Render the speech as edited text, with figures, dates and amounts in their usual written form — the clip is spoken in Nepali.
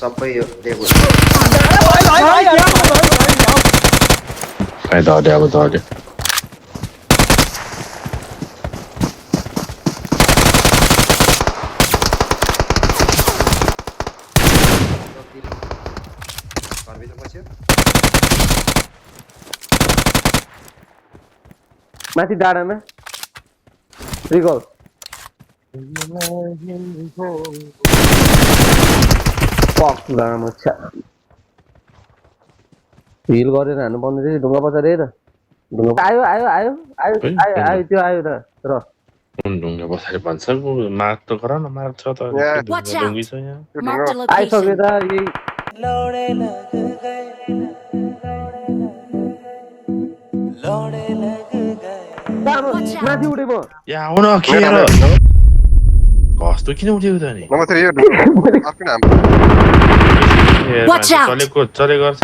सबै यो टेबल Ai dode अब दौड्यो घरभित्र पस्यो माथि डाँडामा रिकल पक डाँडामा छ्या हिल गरेर हान्नु पर्ने थियो ढुङ्गा पछाडि है त ढुङ्गा आयो आयो आयो आयो आयो आयो त्यो आयो त र ढुङ्गा पछाडि भन्छ मार्क त गर न मार्क छ त Watch out. ढुङ्गी छ यहाँ Marked a आइसक्यो location. त यही Watch out. माथि उठे म या आउ न खेर कस्तो किन उठेको त नि नम्बर 3 यो आफ्नै नाम Watch out. चलेको चले गर्छ